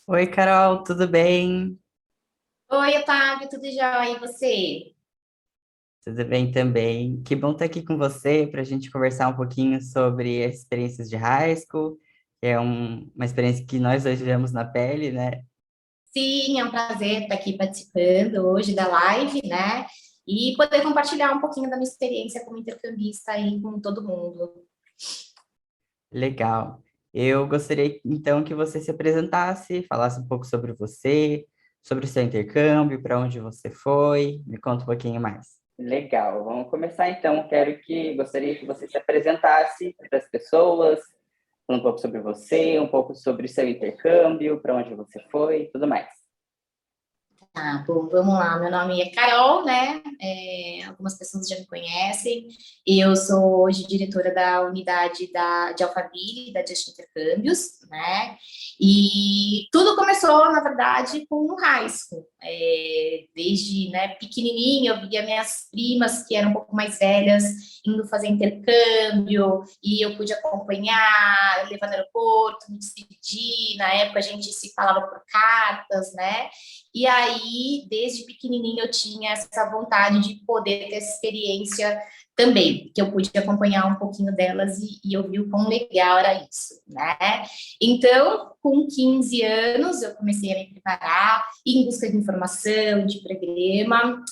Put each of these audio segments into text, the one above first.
Oi, Carol, tudo bem? Oi, Otávio, tudo jóia? E você? Tudo bem também. Que bom estar aqui com você para a gente conversar um pouquinho sobre as experiências de high school, que é uma experiência que nós dois vivemos na pele, né? Sim, é um prazer estar aqui participando hoje da live, né? E poder compartilhar um pouquinho da minha experiência como intercambista aí com todo mundo. Legal. Eu gostaria então que você se apresentasse, falasse um pouco sobre você, sobre o seu intercâmbio, para onde você foi. Me conta um pouquinho mais. Legal, vamos começar então. Gostaria que você se apresentasse para as pessoas, falando um pouco sobre você, um pouco sobre o seu intercâmbio, para onde você foi, tudo mais. Tá, bom, vamos lá. Meu nome é Carol, né? Algumas pessoas já me conhecem. Eu sou hoje diretora da unidade de Alphaville, da Just Intercâmbios, né? E tudo começou, na verdade, com o high school. Desde, né, pequenininha, eu via minhas primas, que eram um pouco mais velhas, indo fazer intercâmbio, e eu pude acompanhar, levar no aeroporto, me despedir. Na época, a gente se falava por cartas, né? E aí, desde pequenininha, eu tinha essa vontade de poder ter essa experiência também, que eu pude acompanhar um pouquinho delas e eu vi o quão legal era isso, né? Então, com 15 anos, eu comecei a me preparar em busca de informação, de programa.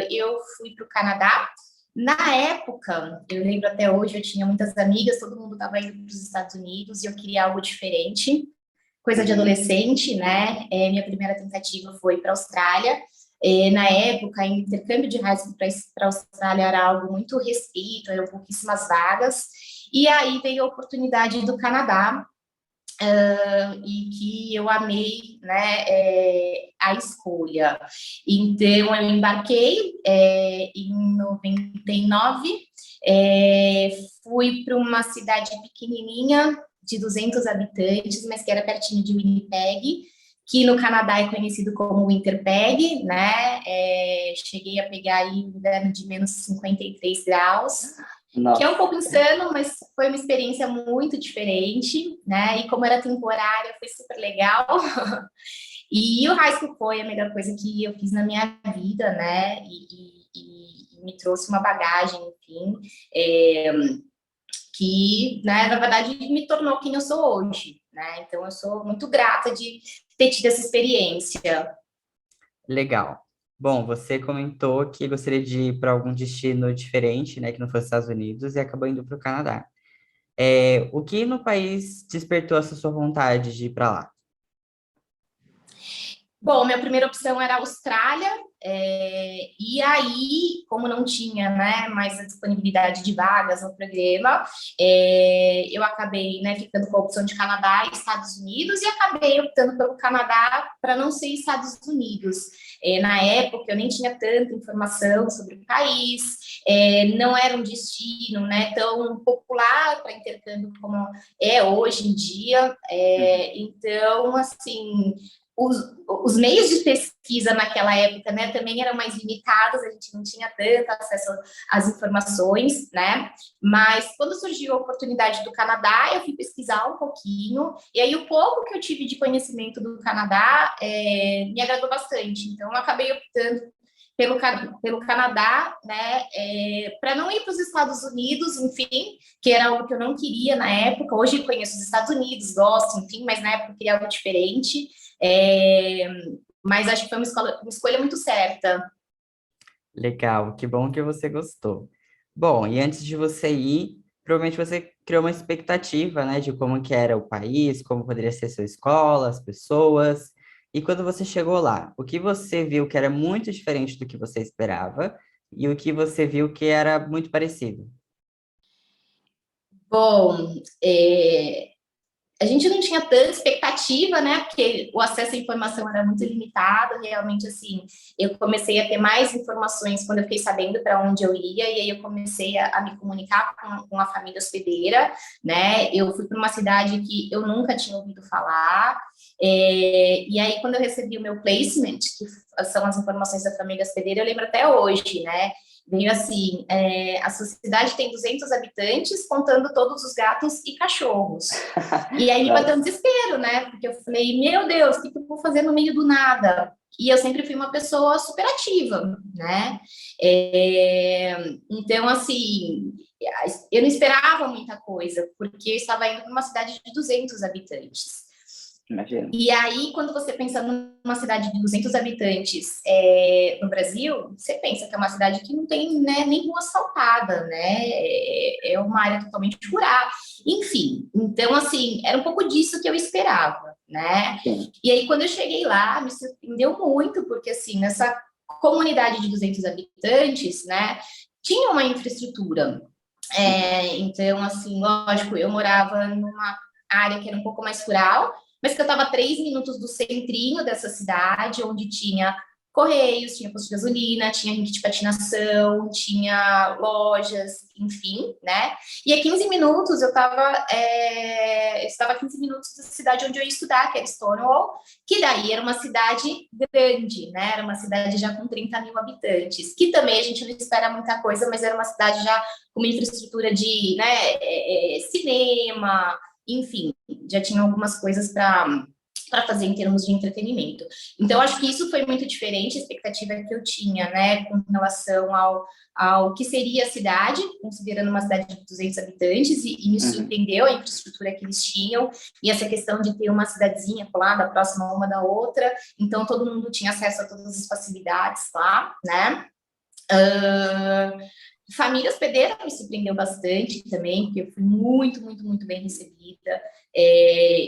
Eu fui para o Canadá. Na época, eu lembro até hoje, eu tinha muitas amigas, todo mundo estava indo para os Estados Unidos e eu queria algo diferente, coisa de Uhum. adolescente, né? Minha primeira tentativa foi para a Austrália. Na época, intercâmbio de high school para a Austrália era algo muito restrito, eram pouquíssimas vagas. E aí veio a oportunidade do Canadá, e que eu amei, né, a escolha. Então, eu embarquei em 99, fui para uma cidade pequenininha, de 200 habitantes, mas que era pertinho de Winnipeg, que no Canadá é conhecido como Winterpeg, né? Cheguei a pegar aí um inverno de menos 53 graus, que é um Nossa, pouco insano, mas foi uma experiência muito diferente, né? E como era temporária, foi super legal. E o high school foi a melhor coisa que eu fiz na minha vida, né? E me trouxe uma bagagem, enfim, é, que, né, na verdade, me tornou quem eu sou hoje, né? Então, eu sou muito grata de ter tido essa experiência. legal. Bom, você comentou que gostaria de ir para algum destino diferente, né, que não fosse Estados Unidos, e acabou indo para o Canadá. O que no país despertou essa sua vontade de ir para lá? Bom, minha primeira opção era a Austrália, e aí, como não tinha, né, mais a disponibilidade de vagas no programa, eu acabei, né, ficando com a opção de Canadá e Estados Unidos e acabei optando pelo Canadá para não ser Estados Unidos. Na época, eu nem tinha tanta informação sobre o país, não era um destino, né, tão popular para intercâmbio como é hoje em dia. Então, assim, os, os meios de pesquisa naquela época, né, também eram mais limitados, a gente não tinha tanto acesso às informações, né, mas quando surgiu a oportunidade do Canadá, eu fui pesquisar um pouquinho, e aí o pouco que eu tive de conhecimento do Canadá me agradou bastante, então eu acabei optando pelo Canadá, né, para não ir para os Estados Unidos, enfim, que era algo que eu não queria na época. Hoje eu conheço os Estados Unidos, gosto, enfim, mas na época eu queria algo diferente. É, mas acho que foi uma escolha muito certa. Legal, que bom que você gostou. Bom, e antes de você ir, provavelmente você criou uma expectativa, né, de como que era o país, como poderia ser sua escola, as pessoas. E quando você chegou lá, o que você viu que era muito diferente do que você esperava e o que você viu que era muito parecido? Bom, a gente não tinha tanta expectativa, né? Porque o acesso à informação era muito limitado. Realmente, assim, eu comecei a ter mais informações quando eu fiquei sabendo para onde eu ia, e aí eu comecei a me comunicar com a família hospedeira, né? Eu fui para uma cidade que eu nunca tinha ouvido falar, e aí quando eu recebi o meu placement, que são as informações da família hospedeira, eu lembro até hoje, né? Veio assim, a sua cidade tem 200 habitantes, contando todos os gatos e cachorros. E aí me bateu um desespero, né? Porque eu falei, meu Deus, o que eu vou fazer no meio do nada? E eu sempre fui uma pessoa super ativa, né? Então, assim, eu não esperava muita coisa, porque eu estava indo para uma cidade de 200 habitantes. Imagina. E aí, quando você pensa numa cidade de 200 habitantes no Brasil, você pensa que é uma cidade que não tem, né, nem rua asfaltada, né? É uma área totalmente rural. Enfim, então, assim, era um pouco disso que eu esperava, né? Sim. E aí, quando eu cheguei lá, me surpreendeu muito, porque, assim, nessa comunidade de 200 habitantes, né, tinha uma infraestrutura. Então, assim, lógico, eu morava numa área que era um pouco mais rural, mas que eu estava a 3 minutos do centrinho dessa cidade, onde tinha correios, tinha posto de gasolina, tinha rink de patinação, tinha lojas, enfim, né? E a 15 minutos eu estava a 15 minutos da cidade onde eu ia estudar, que era Stonewall, que daí era uma cidade grande, né? Era uma cidade já com 30 mil habitantes, que também a gente não espera muita coisa, mas era uma cidade já com uma infraestrutura de, né, cinema, enfim, já tinha algumas coisas para fazer em termos de entretenimento. Então, acho que isso foi muito diferente, a expectativa que eu tinha, né, com relação ao que seria a cidade, considerando uma cidade de 200 habitantes, e me surpreendeu a infraestrutura que eles tinham, e essa questão de ter uma cidadezinha colada, próxima uma da outra, então todo mundo tinha acesso a todas as facilidades lá, né? Família hospedeira me surpreendeu bastante também, porque eu fui muito, muito, muito bem recebida.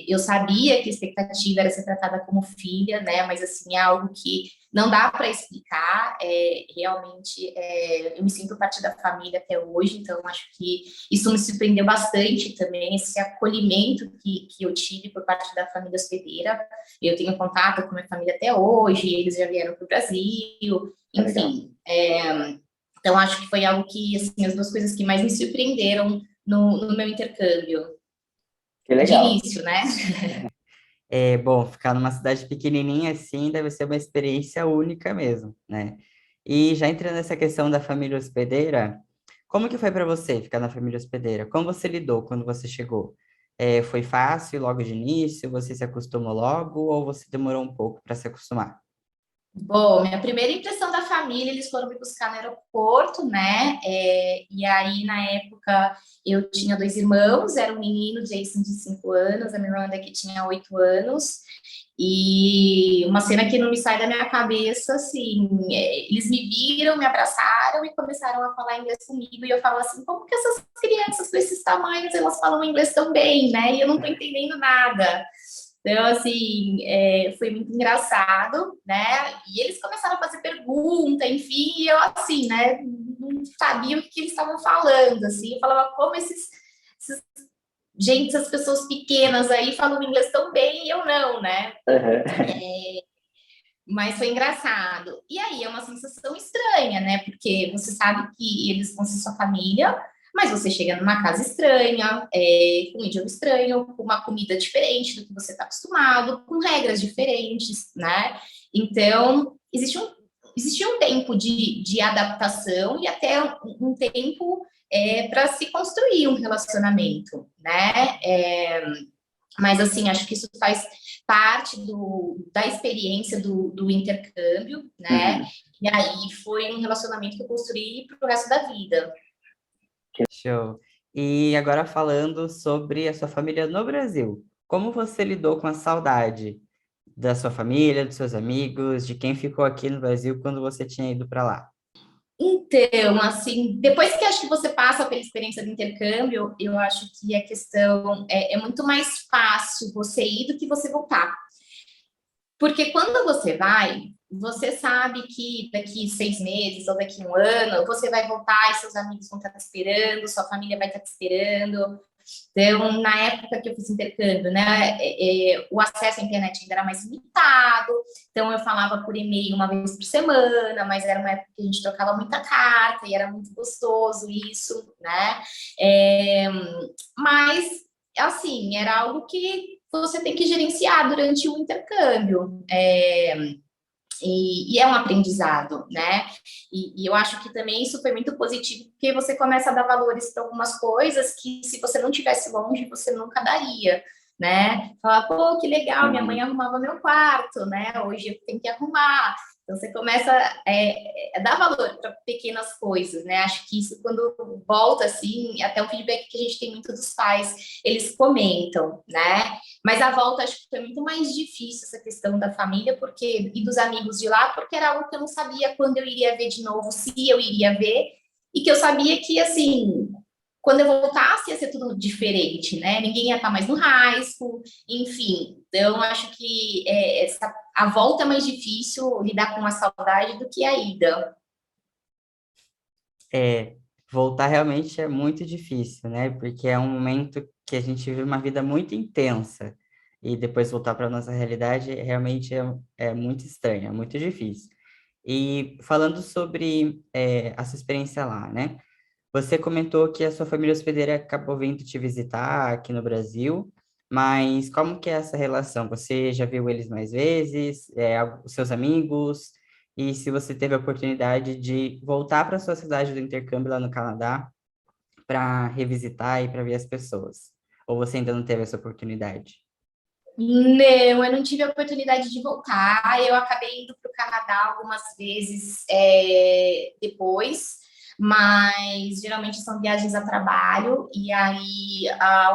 Eu sabia que a expectativa era ser tratada como filha, né? Mas, assim, é algo que não dá para explicar. Realmente, eu me sinto parte da família até hoje, então acho que isso me surpreendeu bastante também, esse acolhimento que eu tive por parte da família hospedeira. Eu tenho contato com minha família até hoje, eles já vieram para o Brasil, enfim. Então, acho que foi algo que, assim, as duas coisas que mais me surpreenderam no meu intercâmbio. Que legal. De início, né? Bom, ficar numa cidade pequenininha assim deve ser uma experiência única mesmo, né? E já entrando nessa questão da família hospedeira, como que foi para você ficar na família hospedeira? Como você lidou quando você chegou? Foi fácil logo de início? Você se acostumou logo ou você demorou um pouco para se acostumar? Bom, minha primeira impressão da família, eles foram me buscar no aeroporto, né? E aí, na época, eu tinha 2 irmãos, era um menino, Jason, de 5 anos, a minha irmã daqui tinha 8 anos, e uma cena que não me sai da minha cabeça, assim, eles me viram, me abraçaram e começaram a falar inglês comigo, e eu falo assim, como que essas crianças com esses tamanhos, elas falam inglês tão bem, né? E eu não tô entendendo nada. Então, assim, foi muito engraçado, né? E eles começaram a fazer pergunta, enfim, e eu, assim, né, não sabia o que eles estavam falando, assim, eu falava, como gente, essas pessoas pequenas aí falam inglês tão bem e eu não, né? Mas foi engraçado. E aí é uma sensação estranha, né? Porque você sabe que eles vão ser sua família, mas você chega numa casa estranha, com um idioma estranho, com uma comida diferente do que você está acostumado, com regras diferentes, né? Então, existe um tempo de adaptação e até um tempo para se construir um relacionamento, né? Mas, assim, acho que isso faz parte da experiência do intercâmbio, né? E aí foi um relacionamento que eu construí para o resto da vida. Show. E agora falando sobre a sua família no Brasil, como você lidou com a saudade da sua família, dos seus amigos, de quem ficou aqui no Brasil quando você tinha ido para lá? Então, assim, depois que acho que você passa pela experiência do intercâmbio, eu acho que a questão é muito mais fácil você ir do que você voltar. Porque quando você vai, você sabe que daqui 6 meses ou daqui 1 ano, você vai voltar e seus amigos vão estar te esperando, sua família vai estar te esperando. Então, na época que eu fiz intercâmbio, né, o acesso à internet ainda era mais limitado, então eu falava por e-mail uma vez por semana, mas era uma época que a gente trocava muita carta e era muito gostoso isso, né? Mas, assim, era algo que você tem que gerenciar durante o intercâmbio. E é um aprendizado, né? E eu acho que também isso foi muito positivo, porque você começa a dar valores para algumas coisas que, se você não tivesse longe, você nunca daria, né? Falar, pô, que legal, minha mãe arrumava meu quarto, né? Hoje eu tenho que arrumar. Então, você começa a dar valor para pequenas coisas, né? Acho que isso, quando volta, assim, até um feedback que a gente tem muito dos pais, eles comentam, né? Mas a volta, acho que foi muito mais difícil essa questão da família e dos amigos de lá, porque era algo que eu não sabia quando eu iria ver de novo, se eu iria ver, e que eu sabia que, assim, quando eu voltasse ia ser tudo diferente, né? Ninguém ia estar mais no high school, enfim. Então, acho que a volta é mais difícil lidar com a saudade do que a ida. É, voltar realmente é muito difícil, né? Porque é um momento que a gente vive uma vida muito intensa e depois voltar para a nossa realidade realmente é muito estranho, é muito difícil. E falando sobre a sua experiência lá, né? Você comentou que a sua família hospedeira acabou vindo te visitar aqui no Brasil, mas como que é essa relação? Você já viu eles mais vezes, os seus amigos? E se você teve a oportunidade de voltar para sua cidade do intercâmbio lá no Canadá para revisitar e para ver as pessoas? Ou você ainda não teve essa oportunidade? Não, eu não tive a oportunidade de voltar. Eu acabei indo para o Canadá algumas vezes depois, mas geralmente são viagens a trabalho, e aí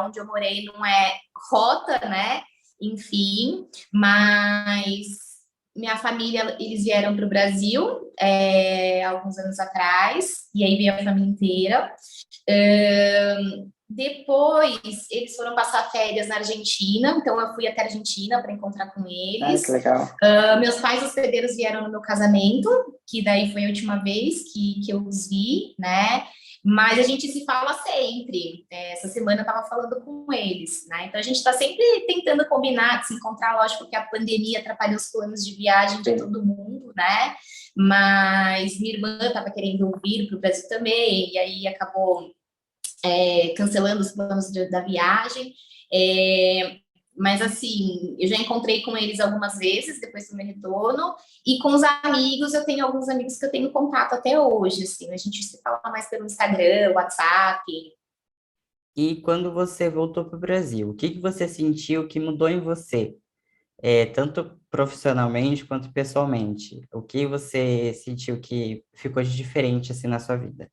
onde eu morei não é rota, né? Enfim, mas minha família, eles vieram para o Brasil alguns anos atrás, e aí veio a família inteira. Depois, eles foram passar férias na Argentina, então eu fui até a Argentina para encontrar com eles. Que legal. Meus pais hospedeiros vieram no meu casamento, que daí foi a última vez que eu os vi, né? Mas a gente se fala sempre. Essa semana eu estava falando com eles, né? Então a gente está sempre tentando combinar, de se encontrar. Lógico que a pandemia atrapalhou os planos de viagem de todo mundo, né? Mas minha irmã estava querendo vir para o Brasil também, e aí acabou cancelando os planos da viagem. Mas, assim, eu já encontrei com eles algumas vezes depois do meu retorno, e com os amigos, eu tenho alguns amigos que eu tenho contato até hoje, assim, a gente se fala mais pelo Instagram, WhatsApp. E quando você voltou para o Brasil, o que que você sentiu que mudou em você? Tanto profissionalmente quanto pessoalmente. O que você sentiu que ficou de diferente assim na sua vida?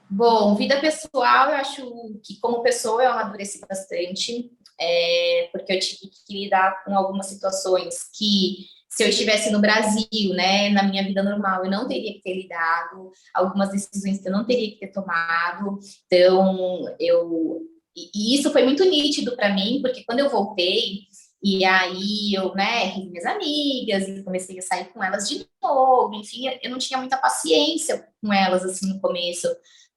Bom, vida pessoal, eu acho que como pessoa eu amadureci bastante, porque eu tive que lidar com algumas situações que, se eu estivesse no Brasil, né, na minha vida normal, eu não teria que ter lidado, algumas decisões que eu não teria que ter tomado. Então, e isso foi muito nítido para mim, porque quando eu voltei, e aí eu, né, revi minhas amigas e comecei a sair com elas de novo, enfim, eu não tinha muita paciência com elas, assim, no começo,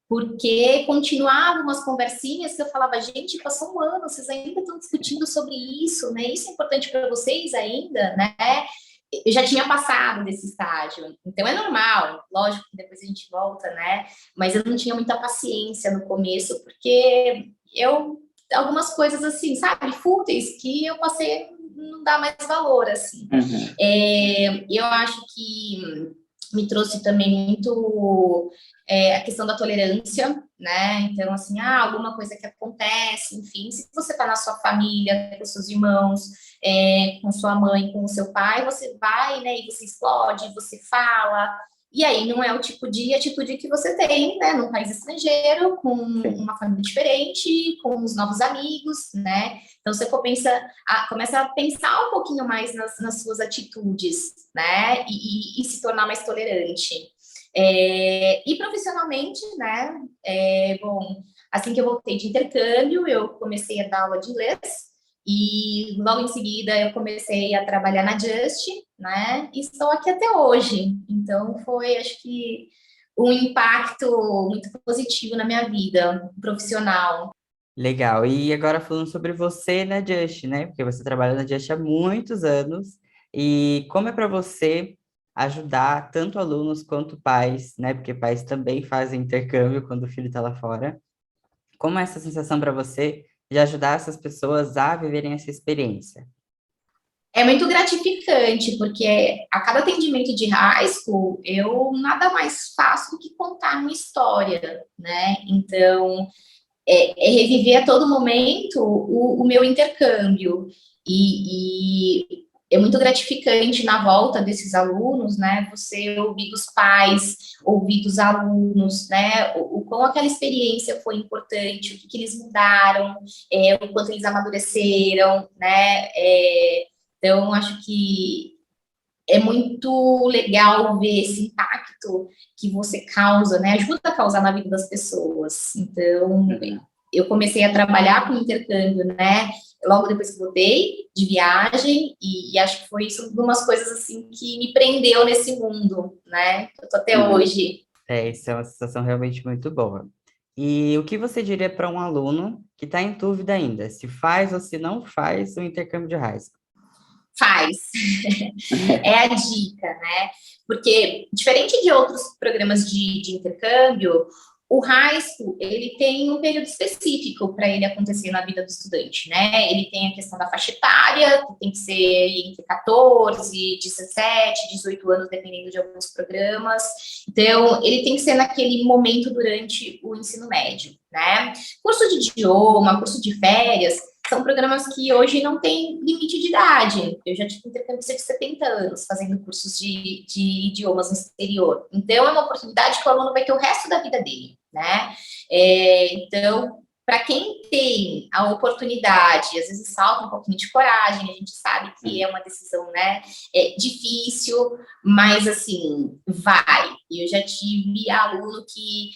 porque continuavam umas conversinhas que eu falava, gente, passou um ano, vocês ainda estão discutindo sobre isso, né? Isso é importante para vocês ainda, né? Eu já tinha passado desse estágio, então é normal, lógico que depois a gente volta, né? Mas eu não tinha muita paciência no começo, porque algumas coisas assim, sabe, fúteis, que eu passei a não dar mais valor, assim. Uhum. Eu acho que me trouxe também muito a questão da tolerância, né? Então, assim, alguma coisa que acontece, enfim, se você está na sua família, com seus irmãos, com sua mãe, com o seu pai, você vai, né? E você explode, você fala. E aí não é o tipo de atitude que você tem, né, num país estrangeiro, com uma família diferente, com os novos amigos, né? Então você começa a pensar um pouquinho mais nas suas atitudes, né? E se tornar mais tolerante. E profissionalmente, né? Bom, assim que eu voltei de intercâmbio, eu comecei a dar aula de inglês. E logo em seguida eu comecei a trabalhar na Just, né? E estou aqui até hoje. Então foi, acho que, um impacto muito positivo na minha vida profissional. Legal. E agora falando sobre você na Just, né? Porque você trabalha na Just há muitos anos. E como é para você ajudar tanto alunos quanto pais, né? Porque pais também fazem intercâmbio quando o filho está lá fora. Como é essa sensação para você de ajudar essas pessoas a viverem essa experiência? É muito gratificante, porque a cada atendimento de high school, eu nada mais faço do que contar minha história, né? Então, é reviver a todo momento o meu intercâmbio. E é muito gratificante na volta desses alunos, né? Você ouvir dos pais, ouvir dos alunos, né? O quão aquela experiência foi importante, o que eles mudaram, o quanto eles amadureceram, né? Então, acho que é muito legal ver esse impacto que você causa, né? Ajuda a causar na vida das pessoas. Então, eu comecei a trabalhar com intercâmbio, né? Logo depois que voltei de viagem, e acho que foi isso umas coisas assim que me prendeu nesse mundo, né? Eu tô até hoje. Isso é uma sensação realmente muito boa. E o que você diria para um aluno que está em dúvida ainda, se faz ou se não faz o intercâmbio de high school? Faz. É a dica, né? Porque, diferente de outros programas de intercâmbio, o high school, ele tem um período específico para ele acontecer na vida do estudante, né? Ele tem a questão da faixa etária, que tem que ser entre 14, 17, 18 anos, dependendo de alguns programas. Então, ele tem que ser naquele momento durante o ensino médio, né? Curso de idioma, curso de férias, são programas que hoje não têm limite de idade. Eu já tive intercâmbio de 70 anos fazendo cursos de idiomas no exterior. Então, é uma oportunidade que o aluno vai ter o resto da vida dele, né? Então, para quem tem a oportunidade, às vezes falta um pouquinho de coragem, a gente sabe que é uma decisão, né, difícil, mas, assim, vai. Eu já tive aluno que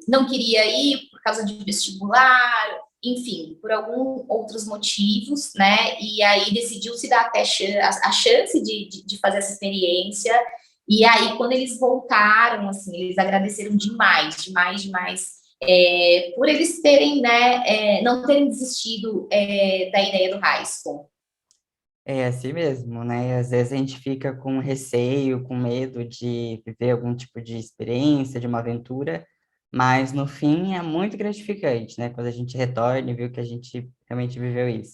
não queria ir por causa de vestibular, enfim, por alguns outros motivos, né? E aí decidiu se dar até a chance de fazer essa experiência. E aí, quando eles voltaram, assim, eles agradeceram demais, demais, demais, por eles terem, né, não terem desistido da ideia do high school. É assim mesmo, né? Às vezes a gente fica com receio, com medo de viver algum tipo de experiência, de uma aventura, mas no fim é muito gratificante, né? Quando a gente retorna e viu que a gente realmente viveu isso.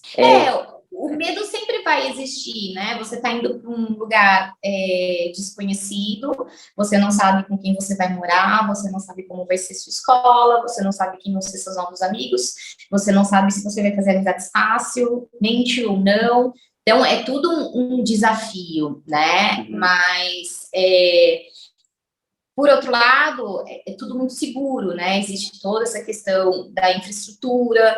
O medo sempre vai existir, né? Você está indo para um lugar desconhecido, você não sabe com quem você vai morar, você não sabe como vai ser sua escola, você não sabe quem vão ser seus novos amigos, você não sabe se você vai fazer amizades facilmente ou não. Então, é tudo um desafio, né? Mas por outro lado, é tudo muito seguro, né? Existe toda essa questão da infraestrutura,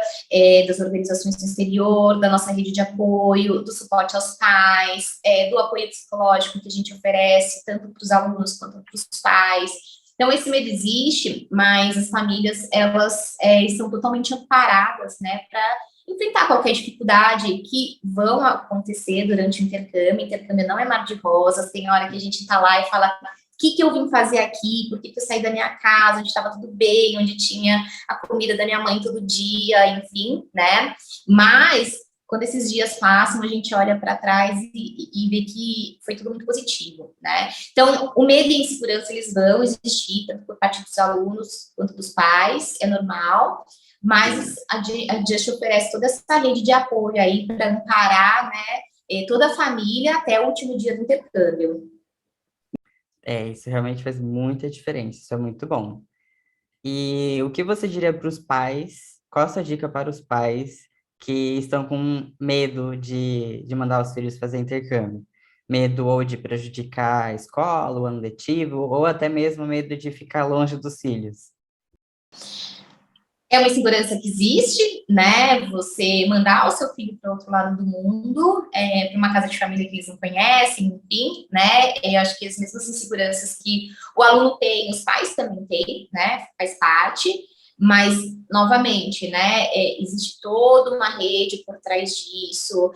das organizações do exterior, da nossa rede de apoio, do suporte aos pais, do apoio psicológico que a gente oferece, tanto para os alunos quanto para os pais. Então, esse medo existe, mas as famílias, elas estão totalmente amparadas, né, para enfrentar qualquer dificuldade que vão acontecer durante o intercâmbio. O intercâmbio não é mar de rosas, tem hora que a gente está lá e fala que eu vim fazer aqui, por que eu saí da minha casa, onde estava tudo bem, onde tinha a comida da minha mãe todo dia, enfim, né? Mas, quando esses dias passam, a gente olha para trás e vê que foi tudo muito positivo, né? Então, o medo e a insegurança, eles vão existir, tanto por parte dos alunos quanto dos pais, é normal, mas a Just oferece toda essa rede de apoio aí para amparar, né, toda a família até o último dia do intercâmbio. Isso realmente faz muita diferença, isso é muito bom. E o que você diria para os pais? Qual a sua dica para os pais que estão com medo de mandar os filhos fazer intercâmbio? Medo ou de prejudicar a escola, o ano letivo, ou até mesmo medo de ficar longe dos filhos? É uma insegurança que existe, né? Você mandar o seu filho para outro lado do mundo, para uma casa de família que eles não conhecem, enfim, né? Eu acho que as mesmas inseguranças que o aluno tem, os pais também têm, né? Faz parte. Mas, novamente, né, existe toda uma rede por trás disso,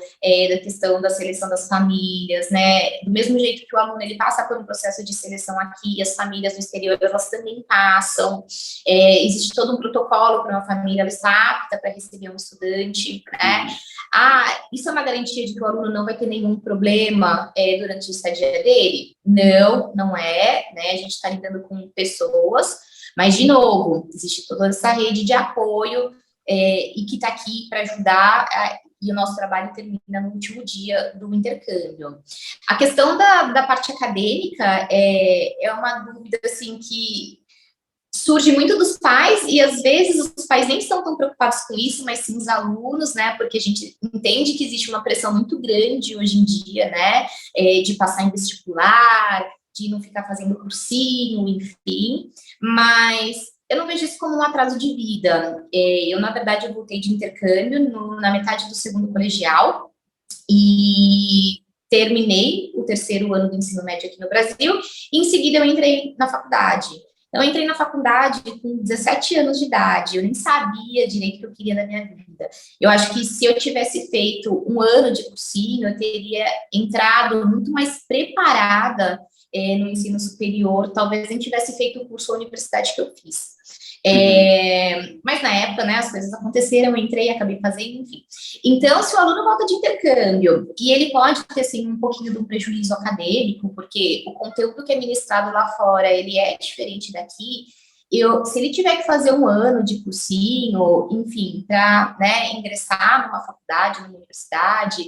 da questão da seleção das famílias, né, do mesmo jeito que o aluno, ele passa por um processo de seleção aqui, as famílias no exterior, elas também passam, existe todo um protocolo para uma família, ela está apta para receber um estudante, né, isso é uma garantia de que o aluno não vai ter nenhum problema durante a estadia dele? Não, não é, né, a gente está lidando com pessoas, mas, de novo, existe toda essa rede de apoio e que está aqui para ajudar e o nosso trabalho termina no último dia do intercâmbio. A questão da parte acadêmica é uma dúvida, assim, que surge muito dos pais, e às vezes os pais nem estão tão preocupados com isso, mas sim os alunos, né? Porque a gente entende que existe uma pressão muito grande hoje em dia, né? De passar em vestibular, de não ficar fazendo cursinho, enfim. Mas eu não vejo isso como um atraso de vida. Eu, na verdade, eu voltei de intercâmbio na metade do segundo colegial e terminei o terceiro ano do ensino médio aqui no Brasil, e em seguida eu entrei na faculdade. Então, eu entrei na faculdade com 17 anos de idade, eu nem sabia direito o que eu queria da minha vida. Eu acho que se eu tivesse feito um ano de cursinho, eu teria entrado muito mais preparada no ensino superior, talvez nem tivesse feito o curso ou universidade que eu fiz. Mas na época, né, as coisas aconteceram, eu entrei, acabei fazendo, enfim. Então, se o aluno volta de intercâmbio, e ele pode ter, assim, um pouquinho de um prejuízo acadêmico, porque o conteúdo que é ministrado lá fora, ele é diferente daqui, se ele tiver que fazer um ano de cursinho, enfim, para, né, ingressar numa faculdade, numa universidade,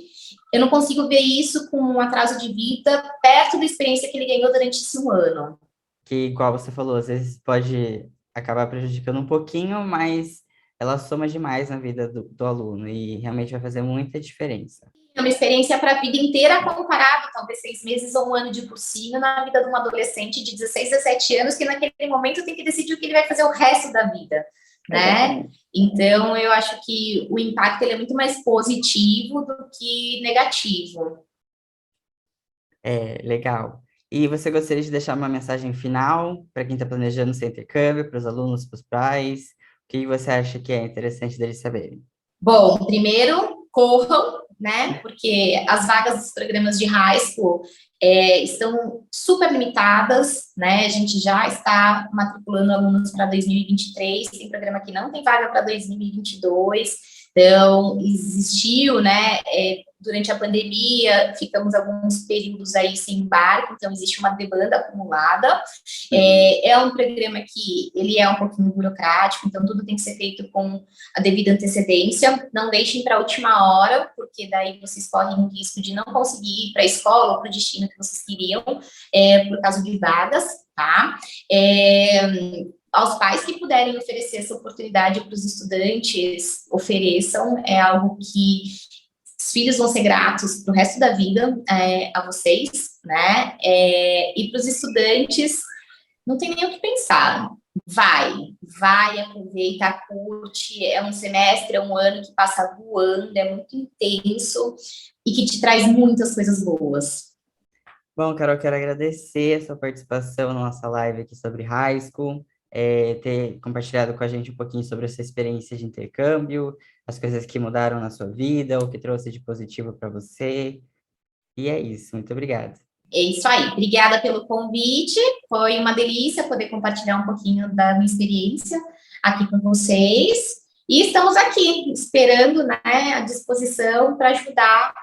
eu não consigo ver isso com um atraso de vida perto da experiência que ele ganhou durante esse um ano. Que, igual você falou, às vezes pode acabar prejudicando um pouquinho, mas ela soma demais na vida do aluno e realmente vai fazer muita diferença. É uma experiência para a vida inteira comparado, talvez 6 meses ou um ano de cursinho na vida de um adolescente de 16, 17 anos, que naquele momento tem que decidir o que ele vai fazer o resto da vida, né? Então, eu acho que o impacto ele é muito mais positivo do que negativo. Legal. E você gostaria de deixar uma mensagem final para quem está planejando seu intercâmbio, para os alunos, para os pais? O que você acha que é interessante deles saberem? Bom, primeiro, corram, né? Porque as vagas dos programas de high school estão super limitadas, né? A gente já está matriculando alunos para 2023, tem programa que não tem vaga para 2022. Então, existiu, né? Durante a pandemia, ficamos alguns períodos aí sem embarque, então existe uma demanda acumulada. É um programa que ele é um pouquinho burocrático, então tudo tem que ser feito com a devida antecedência. Não deixem para a última hora, porque daí vocês correm o risco de não conseguir ir para a escola ou para o destino que vocês queriam, por causa de vagas, tá? Aos pais que puderem oferecer essa oportunidade para os estudantes, ofereçam, é algo que os filhos vão ser gratos para o resto da vida a vocês, né? E para os estudantes, não tem nem o que pensar. Vai, aproveita, curte. É um semestre, é um ano que passa voando, é muito intenso e que te traz muitas coisas boas. Bom, Carol, quero agradecer a sua participação na nossa live aqui sobre high school, ter compartilhado com a gente um pouquinho sobre essa experiência de intercâmbio, as coisas que mudaram na sua vida, o que trouxe de positivo para você. E é isso, muito obrigado. É isso aí, obrigada pelo convite, foi uma delícia poder compartilhar um pouquinho da minha experiência aqui com vocês, e estamos aqui esperando, né, à disposição para ajudar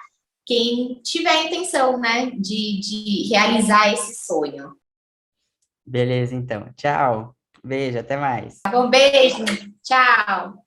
quem tiver a intenção, né, de realizar esse sonho. Beleza, então. Tchau. Beijo, até mais. Tá bom, beijo, tchau.